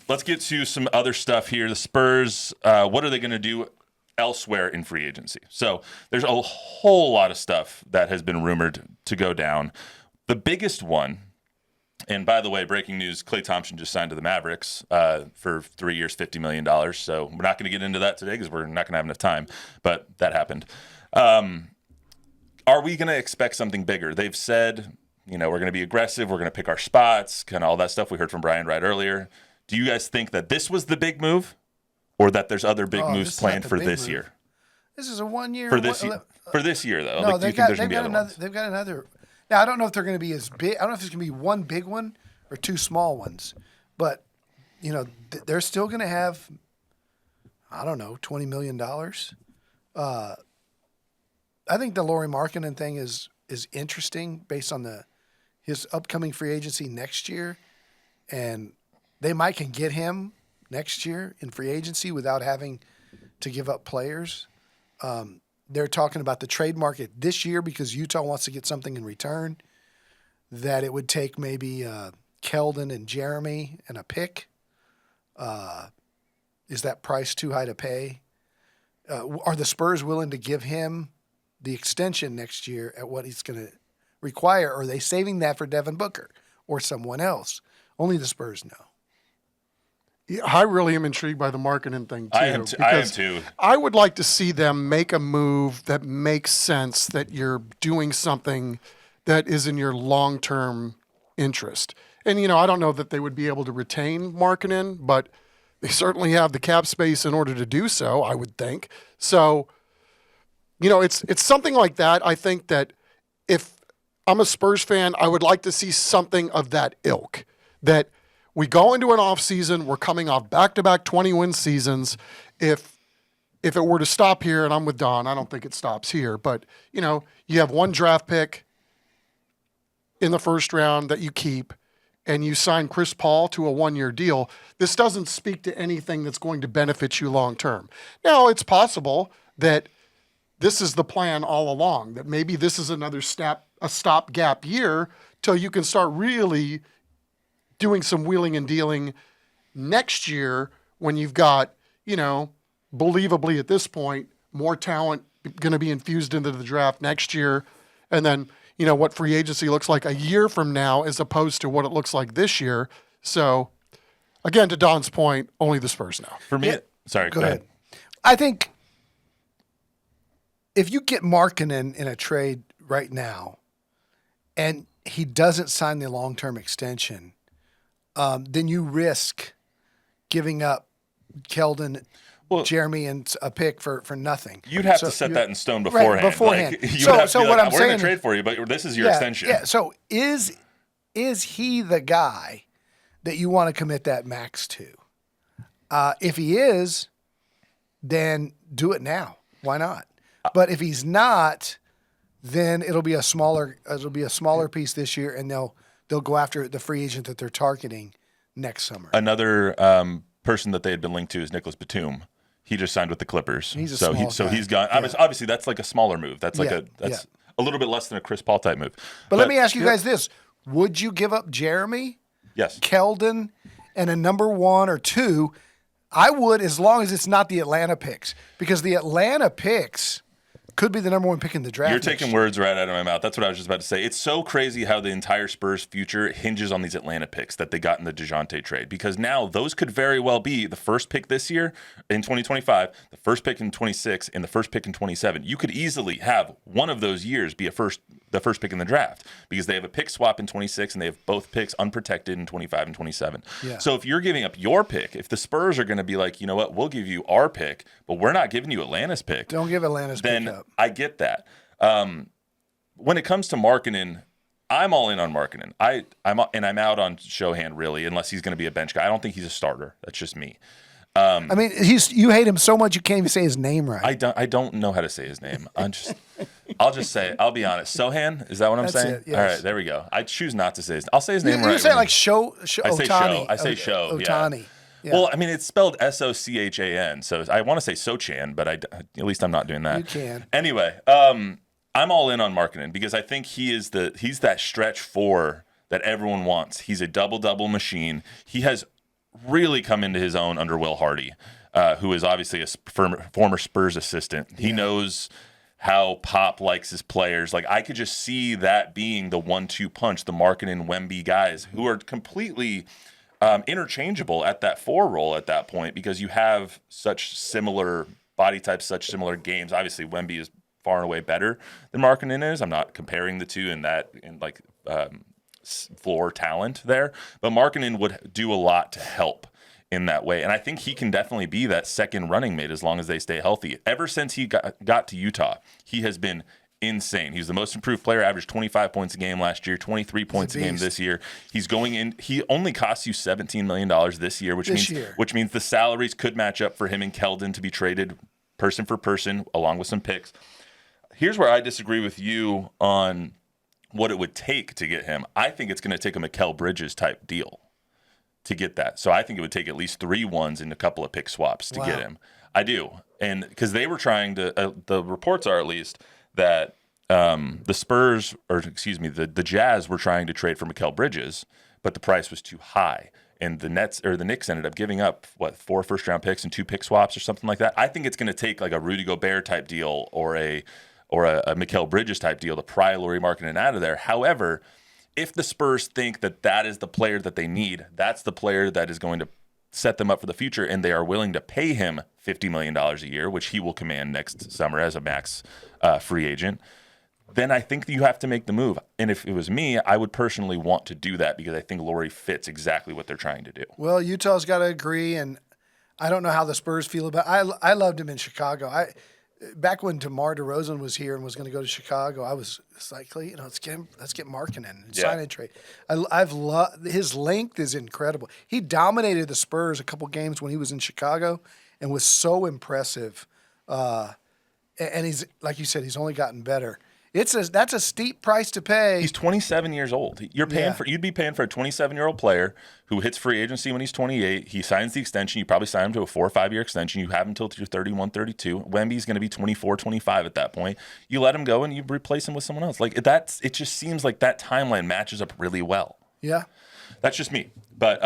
let's get to some other stuff here. The Spurs, what are they going to do elsewhere in free agency? So there's a whole lot of stuff that has been rumored to go down. The biggest one, and by the way, breaking news, Klay Thompson just signed to the Mavericks for 3 years, $50 million. So we're not going to get into that today because we're not going to have enough time, but that happened. Are we going to expect something bigger? They've said, we're going to be aggressive. We're going to pick our spots, kind of all that stuff we heard from Brian right earlier. Do you guys think that this was the big move or that there's other big moves planned for this year? This is a 1 year. For this year, though. No, they've got another. Now, I don't know if they're going to be as big. I don't know if it's going to be one big one or two small ones. But, they're still going to have, $20 million. I think the Lauri Markkanen thing is interesting based on his upcoming free agency next year. And they might can get him next year in free agency without having to give up players. They're talking about the trade market this year because Utah wants to get something in return, that it would take maybe Keldon and Jeremy and a pick. Is that price too high to pay? Are the Spurs willing to give him the extension next year at what he's going to require? Or are they saving that for Devin Booker or someone else? Only the Spurs know. Yeah, I really am intrigued by the Markkanen thing, too. I am too. I would like to see them make a move that makes sense, that you're doing something that is in your long-term interest. And, I don't know that they would be able to retain Markkanen, but they certainly have the cap space in order to do so, I would think. So, it's something like that. I think that if I'm a Spurs fan, I would like to see something of that ilk, that we go into an offseason, we're coming off back-to-back 20-win seasons. If it were to stop here, and I'm with Don, I don't think it stops here, but, you have one draft pick in the first round that you keep, and you sign Chris Paul to a 1-year deal. This doesn't speak to anything that's going to benefit you long-term. Now, it's possible that this is the plan all along, that maybe this is another a stopgap year till you can start really doing some wheeling and dealing next year when you've got, believably at this point, more talent going to be infused into the draft next year. And then, what free agency looks like a year from now as opposed to what it looks like this year. So, again, to Don's point, only the Spurs know. For me, sorry, go ahead. I think if you get Markkanen in a trade right now and he doesn't sign the long-term extension, then you risk giving up Keldon, Jeremy, and a pick for nothing. You'd have to set that in stone beforehand. Right, beforehand. We're going to trade for you, but this is your extension. Yeah. So is he the guy that you want to commit that max to? If he is, then do it now. Why not? But if he's not, then it'll be a smaller piece this year, and they'll go after the free agent that they're targeting next summer. Another person that they had been linked to is Nicholas Batum. He just signed with the Clippers. He's he's gone. Yeah. Obviously, that's like a smaller move. That's like a little bit less than a Chris Paul type move. But let me ask you guys this: would you give up Jeremy? Yes. Keldon, and a number 1 or 2? I would, as long as it's not the Atlanta picks, because the Atlanta picks could be the number 1 pick in the draft. You're taking words right out of my mouth. That's what I was just about to say. It's so crazy how the entire Spurs future hinges on these Atlanta picks that they got in the DeJounte trade, because now those could very well be the first pick this year in 2025, the first pick in 26, and the first pick in 27. You could easily have one of those years be the first pick in the draft, because they have a pick swap in 26 and they have both picks unprotected in 25 and 27. Yeah. So if you're giving up your pick, if the Spurs are going to be like, you know what, we'll give you our pick, but we're not giving you Atlanta's pick. Don't give Atlanta's pick up. I get that. When it comes to Markkanen, I'm all in on Markkanen. I'm out on Shohan, really, unless he's going to be a bench guy. I don't think he's a starter. That's just me. You hate him so much you can't even say his name right. I don't know how to say his name. I'll be honest. Sohan, is that what I'm saying? It, yes. All right, there we go. I choose not to say his name. I'll say his name right. You say like Show I say Ohtani. I say Show. Ohtani. Yeah. Yeah. Well, I mean, it's spelled Sochan, so I want to say Sochan, but at least I'm not doing that. You can. Anyway, I'm all in on Markkanen because I think he's that stretch 4 that everyone wants. He's a double-double machine. He has really come into his own under Will Hardy, who is obviously a former Spurs assistant. He knows how Pop likes his players. Like, I could just see that being the 1-2 punch, the Markkanen and Wemby guys who are completely interchangeable at that 4 role at that point, because you have such similar body types, such similar games. Obviously, Wemby is far and away better than Markkanen is. I'm not comparing the two in floor talent there, but Markkanen would do a lot to help in that way. And I think he can definitely be that second running mate as long as they stay healthy. Ever since he got to Utah, he has been insane. He's the most improved player, averaged 25 points a game last year, 23 points a game this year. He's going in. He only costs you $17 million this year, which means the salaries could match up for him and Keldon to be traded person for person along with some picks. Here's where I disagree with you on what it would take to get him. I think it's going to take a Mikal Bridges type deal to get that. So I think it would take at least 3 ones and a couple of pick swaps to get him. I do. And because they were trying to, the reports are at least that the Spurs, or excuse me, the Jazz were trying to trade for Mikal Bridges, but the price was too high. And the Knicks ended up giving up 4 first-round picks and 2 pick swaps or something like that. I think it's going to take like a Rudy Gobert type deal or a Mikal Bridges type deal to pry Lauri Markkanen out of there. However, if the Spurs think that is the player that they need, that's the player that is going to set them up for the future, and they are willing to pay him $50 million a year, which he will command next summer as a max free agent, then I think you have to make the move. And if it was me, I would personally want to do that because I think Lauri fits exactly what they're trying to do. Well, Utah's got to agree, and I don't know how the Spurs feel about it. I loved him in Chicago. Back when DeMar DeRozan was here and was going to go to Chicago, I was like, let's get Markkanen and sign and trade. I've loved his length is incredible. He dominated the Spurs a couple games when he was in Chicago and was so impressive. And he's, like you said, he's only gotten better. That's a steep price to pay. He's 27 years old. You'd be paying for a 27-year-old player who hits free agency when he's 28. He signs the extension. You probably sign him to a 4 or 5 year extension. You have him until you're 31, 32. Wemby's going to be 24, 25 at that point. You let him go and you replace him with someone else. It just seems like that timeline matches up really well. Yeah. That's just me. But